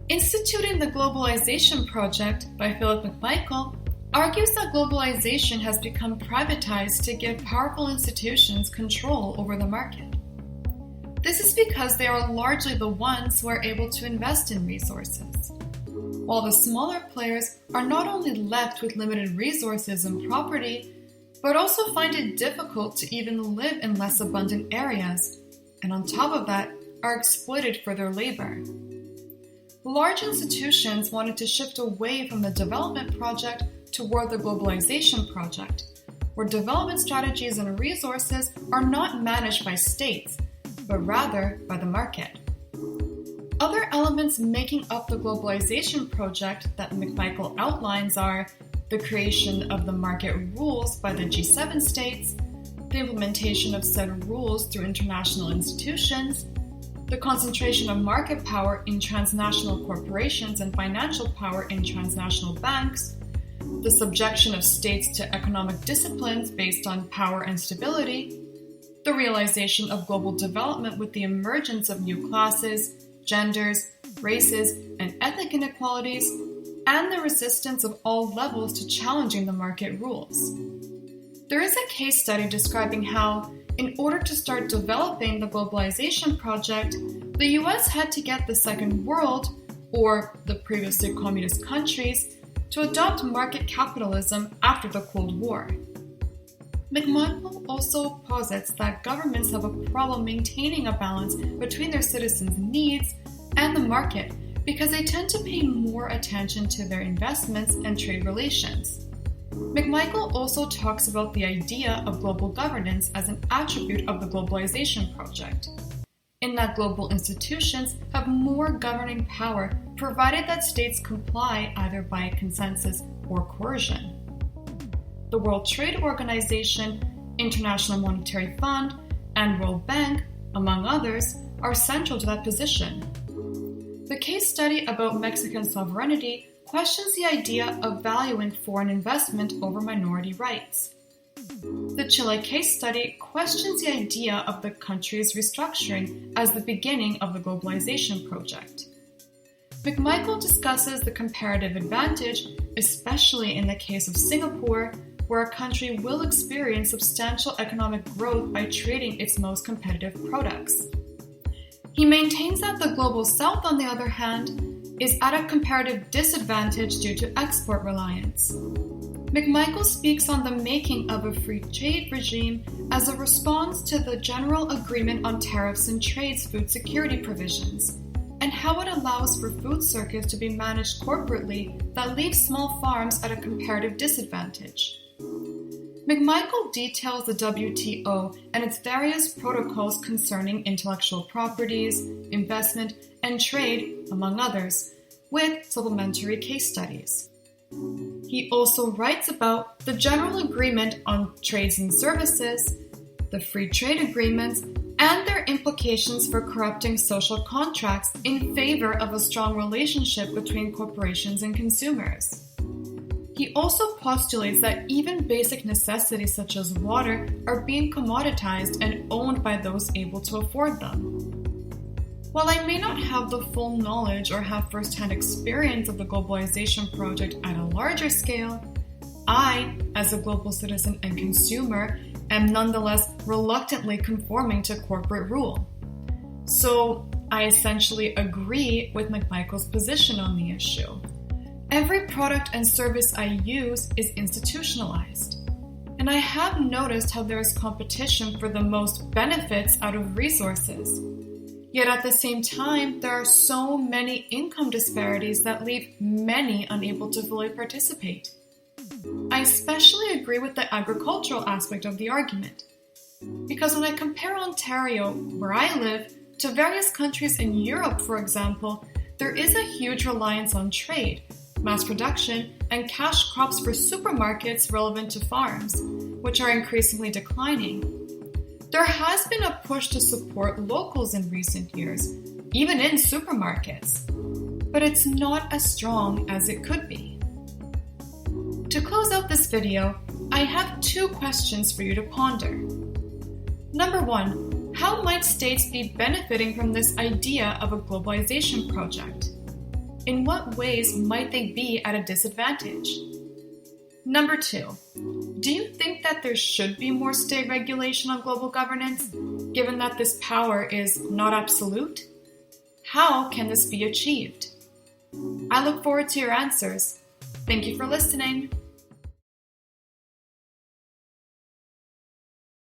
Instituting the Globalization Project by Philip McMichael argues that globalization has become privatized to give powerful institutions control over the market. This is because they are largely the ones who are able to invest in resources, while the smaller players are not only left with limited resources and property, but also find it difficult to even live in less abundant areas, and on top of that, are exploited for their labor. Large institutions wanted to shift away from the development project toward the globalization project, where development strategies and resources are not managed by states, but rather by the market. Other elements making up the globalization project that McMichael outlines are the creation of the market rules by the G7 states, the implementation of said rules through international institutions, the concentration of market power in transnational corporations and financial power in transnational banks, the subjection of states to economic disciplines based on power and stability, the realization of global development with the emergence of new classes, genders, races, and ethnic inequalities, and the resistance of all levels to challenging the market rules. There is a case study describing how, in order to start developing the globalization project, the US had to get the Second World, or the previously communist countries, to adopt market capitalism after the Cold War. McMichael also posits that governments have a problem maintaining a balance between their citizens' needs and the market because they tend to pay more attention to their investments and trade relations. McMichael also talks about the idea of global governance as an attribute of the globalization project, in that global institutions have more governing power provided that states comply either by consensus or coercion. The World Trade Organization, International Monetary Fund, and World Bank, among others, are central to that position. The case study about Mexican sovereignty questions the idea of valuing foreign investment over minority rights. The Chile case study questions the idea of the country's restructuring as the beginning of the globalization project. McMichael discusses the comparative advantage, especially in the case of Singapore, where a country will experience substantial economic growth by trading its most competitive products. He maintains that the Global South, on the other hand, is at a comparative disadvantage due to export reliance. McMichael speaks on the making of a free trade regime as a response to the General Agreement on Tariffs and Trade's food security provisions, and how it allows for food circuits to be managed corporately that leaves small farms at a comparative disadvantage. McMichael details the WTO and its various protocols concerning intellectual properties, investment, and trade, among others, with supplementary case studies. He also writes about the General Agreement on Trades and Services, the Free Trade Agreements, and their implications for corrupting social contracts in favor of a strong relationship between corporations and consumers. He also postulates that even basic necessities such as water are being commoditized and owned by those able to afford them. While I may not have the full knowledge or have first-hand experience of the globalization project at a larger scale, I, as a global citizen and consumer, am nonetheless reluctantly conforming to corporate rule. So I essentially agree with McMichael's position on the issue. Every product and service I use is institutionalized, and I have noticed how there is competition for the most benefits out of resources. Yet at the same time, there are so many income disparities that leave many unable to fully participate. I especially agree with the agricultural aspect of the argument, because when I compare Ontario, where I live, to various countries in Europe, for example, there is a huge reliance on trade, mass production, and cash crops for supermarkets relevant to farms, which are increasingly declining. There has been a push to support locals in recent years, even in supermarkets, but it's not as strong as it could be. To close out this video, I have 2 questions for you to ponder. Number 1, how might states be benefiting from this idea of a globalization project? In what ways might they be at a disadvantage? Number 2, do you think that there should be more state regulation on global governance, given that this power is not absolute? How can this be achieved? I look forward to your answers. Thank you for listening.